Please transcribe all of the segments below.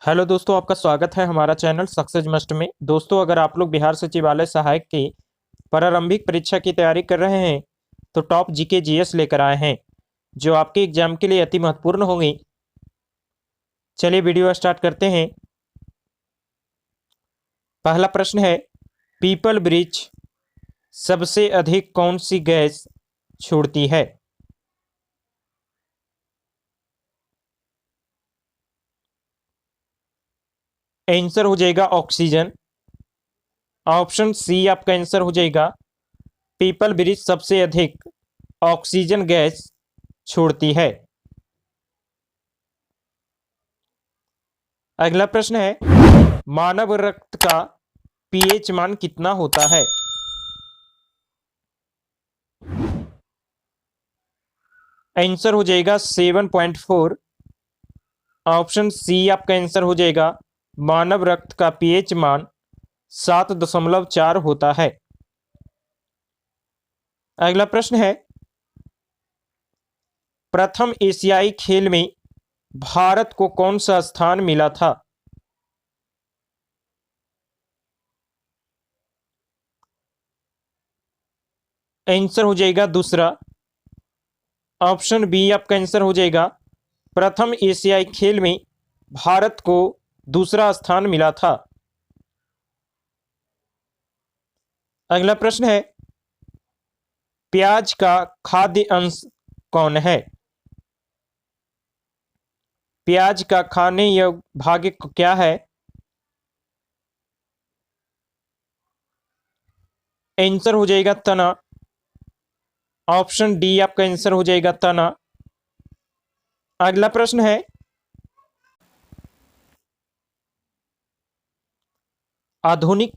Hello दोस्तों, आपका स्वागत है हमारा चैनल सक्सेस मस्ट में। दोस्तों, अगर आप लोग बिहार सचिवालय सहायक की प्रारंभिक परीक्षा की तैयारी कर रहे हैं तो टॉप जीके जीएस लेकर आए हैं जो आपके एग्जाम के लिए अति महत्वपूर्ण होंगी। चलिए वीडियो स्टार्ट करते हैं। पहला प्रश्न है, पीपल ब्रिज सबसे अधिक कौन सी गैस छोड़ती है? आंसर हो जाएगा ऑक्सीजन। ऑप्शन सी आपका आंसर हो जाएगा, पीपल ब्रिज सबसे अधिक ऑक्सीजन गैस छोड़ती है। अगला प्रश्न है, मानव रक्त का पीएच मान कितना होता है? आंसर हो जाएगा 7.4। ऑप्शन सी आपका आंसर हो जाएगा, मानव रक्त का पीएच मान 7.4 होता है। अगला प्रश्न है, प्रथम एशियाई खेल में भारत को कौन सा स्थान मिला था? आंसर हो जाएगा दूसरा। ऑप्शन बी आपका आंसर हो जाएगा, प्रथम एशियाई खेल में भारत को दूसरा स्थान मिला था। अगला प्रश्न है, प्याज का खाद्य अंश कौन है? प्याज का खाने योग्य भाग क्या है? आंसर हो जाएगा तना। ऑप्शन डी आपका आंसर हो जाएगा तना। अगला प्रश्न है, आधुनिक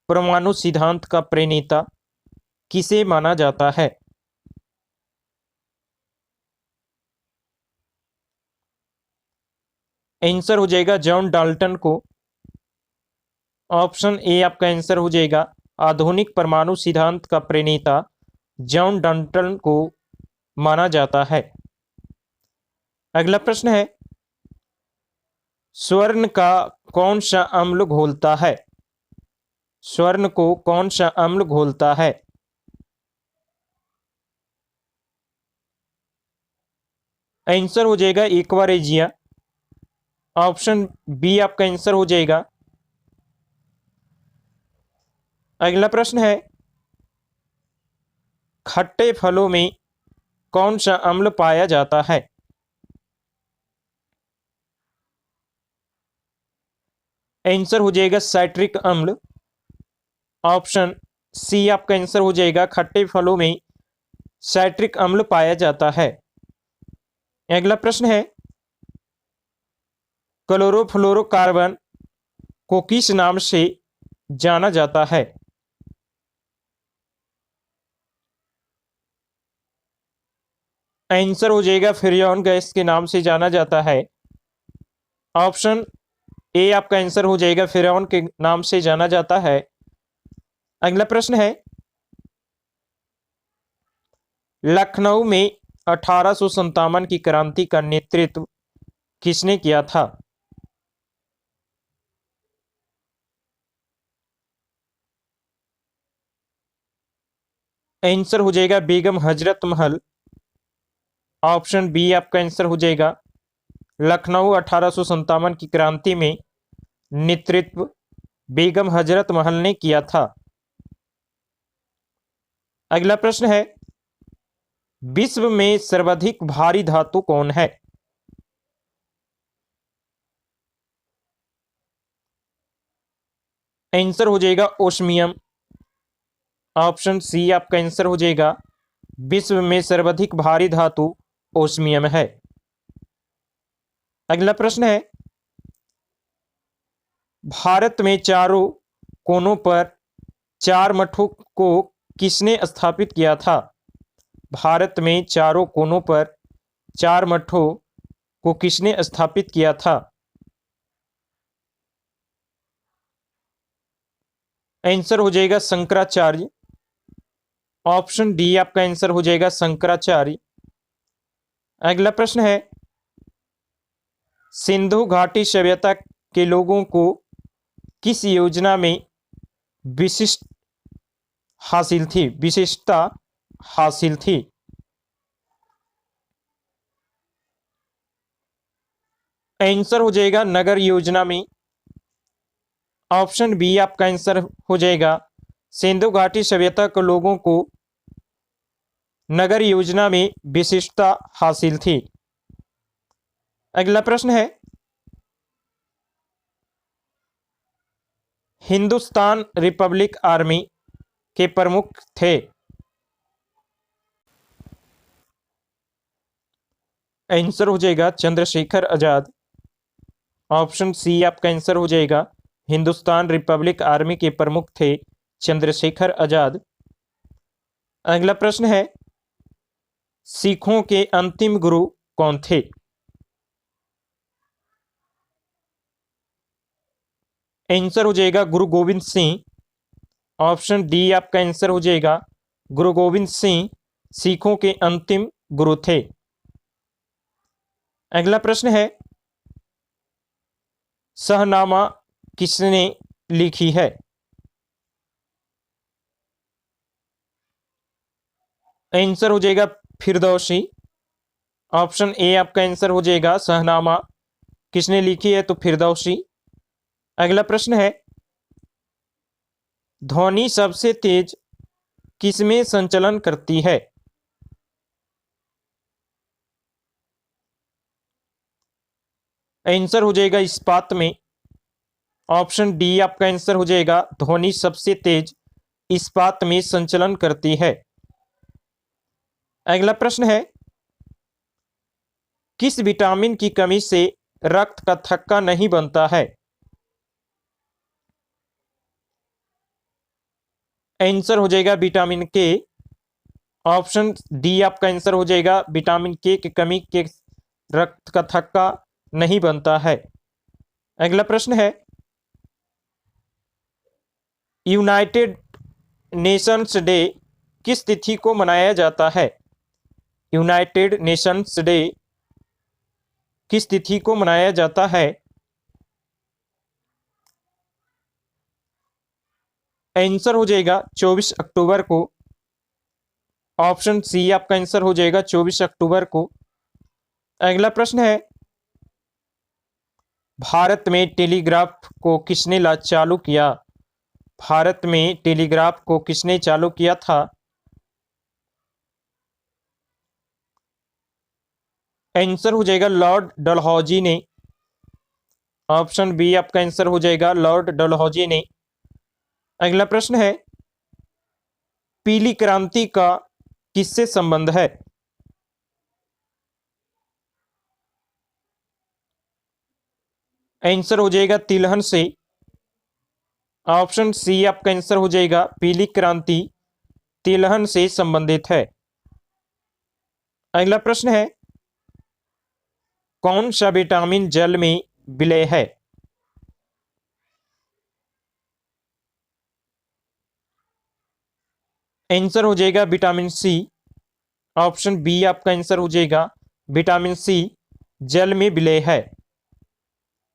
परमाणु सिद्धांत का प्रणेता किसे माना जाता है? आंसर हो जाएगा जॉन डाल्टन को। ऑप्शन ए आपका आंसर हो जाएगा, आधुनिक परमाणु सिद्धांत का प्रणेता जॉन डाल्टन को माना जाता है। अगला प्रश्न है, स्वर्ण का कौन सा अम्ल घोलता है? स्वर्ण को कौन सा अम्ल घोलता है? आंसर हो जाएगा एक्वारेजिया। ऑप्शन बी आपका आंसर हो जाएगा। अगला प्रश्न है, खट्टे फलों में कौन सा अम्ल पाया जाता है? आंसर हो जाएगा साइट्रिक अम्ल। ऑप्शन सी आपका आंसर हो जाएगा, खट्टे फलों में साइट्रिक अम्ल पाया जाता है। अगला प्रश्न है, क्लोरोफ्लोरोकार्बन को किस नाम से जाना जाता है? आंसर हो जाएगा फ्रियोन गैस के नाम से जाना जाता है। ऑप्शन ए आपका आंसर हो जाएगा, फ्रियोन के नाम से जाना जाता है। अगला प्रश्न है, लखनऊ में 1857 की क्रांति का नेतृत्व किसने किया था? आंसर हो जाएगा बेगम हजरत महल। ऑप्शन बी आपका आंसर हो जाएगा, लखनऊ 1857 की क्रांति में नेतृत्व बेगम हजरत महल ने किया था। अगला प्रश्न है, विश्व में सर्वाधिक भारी धातु कौन है? आंसर हो जाएगा ओस्मियम। ऑप्शन सी आपका आंसर हो जाएगा, विश्व में सर्वाधिक भारी धातु ओस्मियम है। अगला प्रश्न है, भारत में चारों कोनों पर चार मठों को किसने स्थापित किया था? भारत में चारों कोनों पर चार मठों को किसने स्थापित किया था? आंसर हो जाएगा शंकराचार्य। ऑप्शन डी आपका आंसर हो जाएगा शंकराचार्य। अगला प्रश्न है, सिंधु घाटी सभ्यता के लोगों को किस योजना में विशिष्ट हासिल थी, विशिष्टता हासिल थी? आंसर हो जाएगा नगर योजना में। ऑप्शन बी आपका आंसर हो जाएगा सिंधु घाटी सभ्यता के लोगों को नगर योजना में विशिष्टता हासिल थी। अगला प्रश्न है, हिंदुस्तान रिपब्लिक आर्मी के प्रमुख थे? आंसर हो जाएगा चंद्रशेखर आजाद। ऑप्शन सी आपका आंसर हो जाएगा हिंदुस्तान रिपब्लिक आर्मी के प्रमुख थे चंद्रशेखर आजाद। अगला प्रश्न है, सिखों के अंतिम गुरु कौन थे? आंसर हो जाएगा गुरु गोविंद सिंह। ऑप्शन डी आपका आंसर हो जाएगा गुरु गोविंद सिंह सिखों के अंतिम गुरु थे। अगला प्रश्न है, शहनामा किसने लिखी है? आंसर हो जाएगा फिरदौसी। ऑप्शन ए आपका आंसर हो जाएगा शहनामा किसने लिखी है, तो फिरदौसी। अगला प्रश्न है, ध्वनि सबसे तेज किसमें संचलन करती है? आंसर हो जाएगा इस्पात में। ऑप्शन डी आपका आंसर हो जाएगा ध्वनि सबसे तेज इस्पात में संचलन करती है। अगला प्रश्न है, किस विटामिन की कमी से रक्त का थक्का नहीं बनता है? आंसर हो जाएगा विटामिन के। ऑप्शन डी आपका आंसर हो जाएगा विटामिन के की कमी के रक्त का थक्का नहीं बनता है। अगला प्रश्न है, यूनाइटेड नेशंस डे किस तिथि को मनाया जाता है? यूनाइटेड नेशंस डे किस तिथि को मनाया जाता है? आंसर हो जाएगा 24 अक्टूबर को। ऑप्शन सी आपका आंसर हो जाएगा 24 अक्टूबर को। अगला प्रश्न है, भारत में टेलीग्राफ को किसने चालू किया? भारत में टेलीग्राफ को किसने चालू किया था? आंसर हो जाएगा लॉर्ड डलहौजी ने। ऑप्शन बी आपका आंसर हो जाएगा लॉर्ड डलहौजी ने। अगला प्रश्न है, पीली क्रांति का किससे संबंध है? आंसर हो जाएगा तिलहन से। ऑप्शन सी आपका आंसर हो जाएगा पीली क्रांति तिलहन से संबंधित है। अगला प्रश्न है, कौन सा विटामिन जल में विलय है? आंसर हो जाएगा विटामिन सी। ऑप्शन बी आपका आंसर हो जाएगा विटामिन सी जल में विलय है।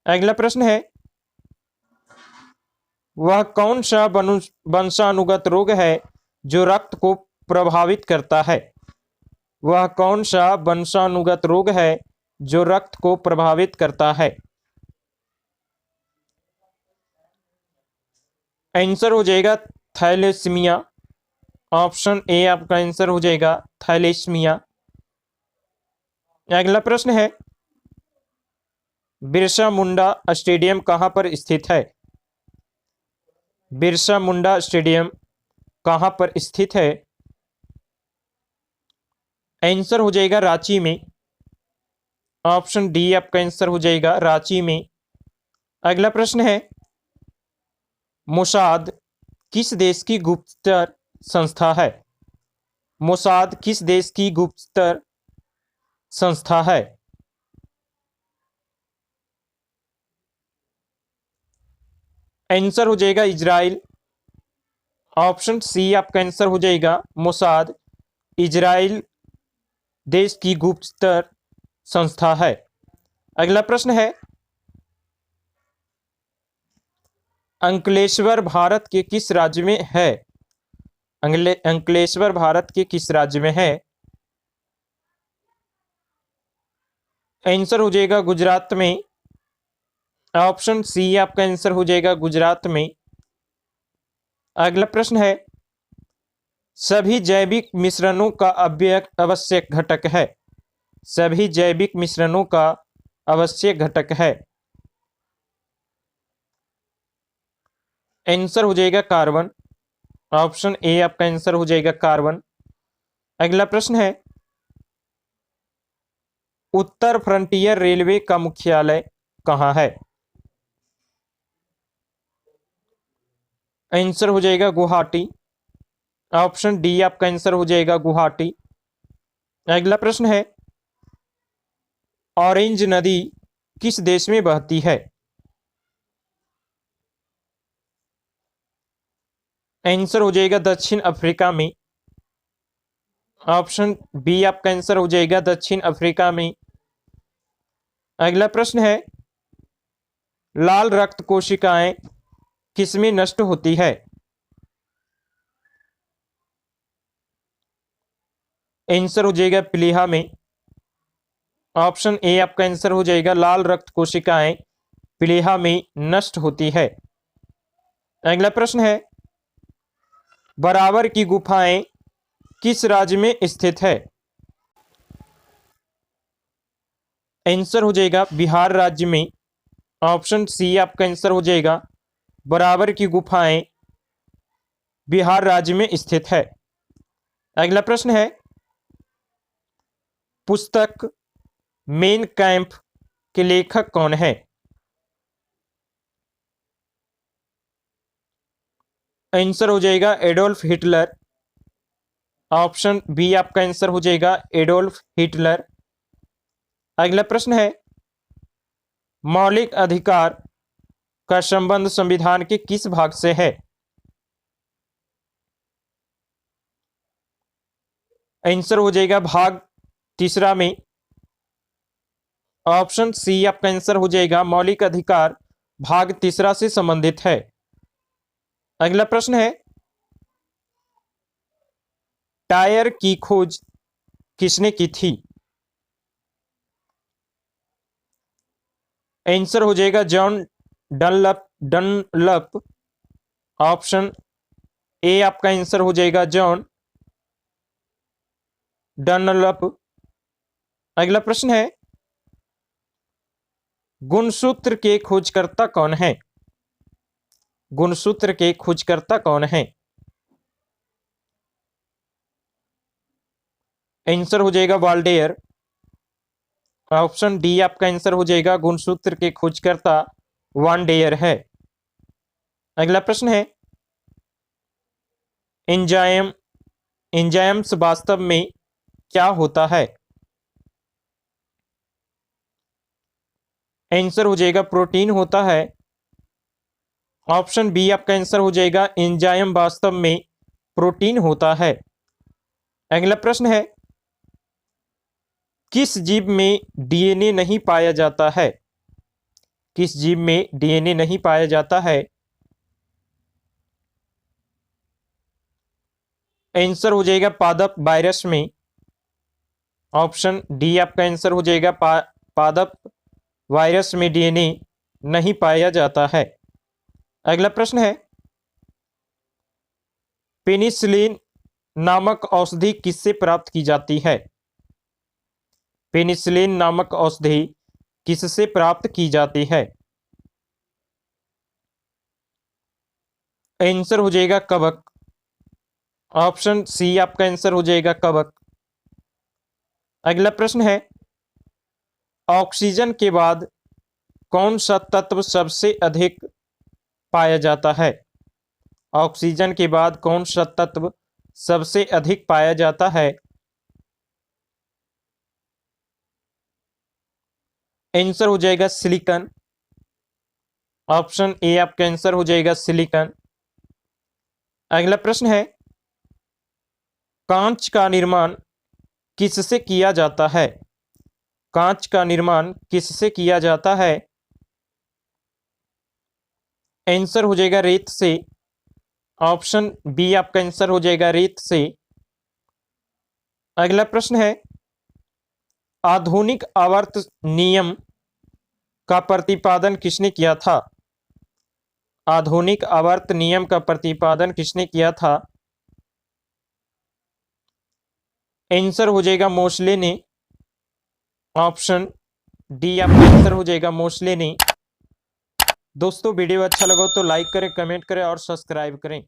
अगला प्रश्न है, वह कौन सा वंशानुगत रोग है जो रक्त को प्रभावित करता है? वह कौन सा वंशानुगत रोग है जो रक्त को प्रभावित करता है? आंसर हो जाएगा थैलेसीमिया। ऑप्शन ए आपका आंसर हो जाएगा थैलेसीमिया। अगला प्रश्न है, बिरसा मुंडा स्टेडियम कहां पर स्थित है? बिरसा मुंडा स्टेडियम कहां पर स्थित है? आंसर हो जाएगा रांची में। ऑप्शन डी आपका आंसर हो जाएगा रांची में। अगला प्रश्न है, मोसाद किस देश की गुप्तचर संस्था है? मोसाद किस देश की गुप्तचर संस्था है? आंसर हो जाएगा इजराइल। ऑप्शन सी आपका आंसर हो जाएगा मोसाद इजराइल देश की गुप्तचर संस्था है। अगला प्रश्न है, अंकलेश्वर भारत के किस राज्य में है? अंकलेश्वर भारत के किस राज्य में है? आंसर हो जाएगा गुजरात में। ऑप्शन सी आपका आंसर हो जाएगा गुजरात में। अगला प्रश्न है, सभी जैविक मिश्रणों का आवश्यक घटक है। सभी जैविक मिश्रणों का आवश्यक घटक है। आंसर हो जाएगा कार्बन। ऑप्शन ए आपका आंसर हो जाएगा कार्बन। अगला प्रश्न है, उत्तर फ्रंटियर रेलवे का मुख्यालय कहां है? आंसर हो जाएगा गुवाहाटी। ऑप्शन डी आपका आंसर हो जाएगा गुवाहाटी। अगला प्रश्न है, ऑरेंज नदी किस देश में बहती है? आंसर हो जाएगा दक्षिण अफ्रीका में। ऑप्शन बी आपका आंसर हो जाएगा दक्षिण अफ्रीका में। अगला प्रश्न है, लाल रक्त कोशिकाएं किसमें नष्ट होती है? आंसर हो जाएगा प्लीहा में। ऑप्शन ए आपका आंसर हो जाएगा लाल रक्त कोशिकाएं प्लीहा में नष्ट होती है। अगला प्रश्न है, बराबर की गुफाएं किस राज्य में स्थित है? आंसर हो जाएगा बिहार राज्य में। ऑप्शन सी आपका आंसर हो जाएगा बराबर की गुफाएं बिहार राज्य में स्थित है। अगला प्रश्न है, पुस्तक मेन कैंप के लेखक कौन है? आंसर हो जाएगा एडोल्फ हिटलर। ऑप्शन बी आपका आंसर हो जाएगा एडोल्फ हिटलर। अगला प्रश्न है, मौलिक अधिकार का संबंध संविधान के किस भाग से है? आंसर हो जाएगा भाग तीसरा में। ऑप्शन सी आपका आंसर हो जाएगा मौलिक अधिकार भाग तीसरा से संबंधित है। अगला प्रश्न है, टायर की खोज किसने की थी? आंसर हो जाएगा जॉन डनलप। ऑप्शन ए आपका आंसर हो जाएगा जॉन डनलप। अगला प्रश्न है, गुणसूत्र के खोजकर्ता कौन है? गुणसूत्र के खोजकर्ता कौन है? आंसर हो जाएगा वाल्डेयर। ऑप्शन डी आपका आंसर हो जाएगा गुणसूत्र के खोजकर्ता वाल्डेयर है। अगला प्रश्न है, एंजाइम्स वास्तव में क्या होता है? आंसर हो जाएगा प्रोटीन होता है। ऑप्शन बी आपका आंसर हो जाएगा एंजाइम वास्तव में प्रोटीन होता है। अगला प्रश्न है, किस जीव में डीएनए नहीं पाया जाता है? किस जीव में डीएनए नहीं पाया जाता है? आंसर हो जाएगा पादप वायरस में। ऑप्शन डी आपका आंसर हो जाएगा पादप वायरस में डीएनए नहीं पाया जाता है। अगला प्रश्न है, पेनिसिलिन नामक औषधि किससे प्राप्त की जाती है? पेनिसिलिन नामक औषधि किससे प्राप्त की जाती है? आंसर हो जाएगा कवक। ऑप्शन सी आपका आंसर हो जाएगा कवक। अगला प्रश्न है, ऑक्सीजन के बाद कौन सा तत्व सबसे अधिक पाया जाता है? ऑक्सीजन के बाद कौन सा तत्व सबसे अधिक पाया जाता है? आंसर हो जाएगा सिलिकॉन। ऑप्शन ए आपका आंसर हो जाएगा सिलिकॉन। अगला प्रश्न है, कांच का निर्माण किससे किया जाता है? कांच का निर्माण किससे किया जाता है? आंसर हो जाएगा रेत से। ऑप्शन बी आपका आंसर हो जाएगा रेत से। अगला प्रश्न है, आधुनिक आवर्त नियम का प्रतिपादन किसने किया था? आधुनिक आवर्त नियम का प्रतिपादन किसने किया था? आंसर हो जाएगा मोसले ने। ऑप्शन डी आपका आंसर हो जाएगा मोसले ने। दोस्तों वीडियो अच्छा लगा तो लाइक करें, कमेंट करें और सब्सक्राइब करें।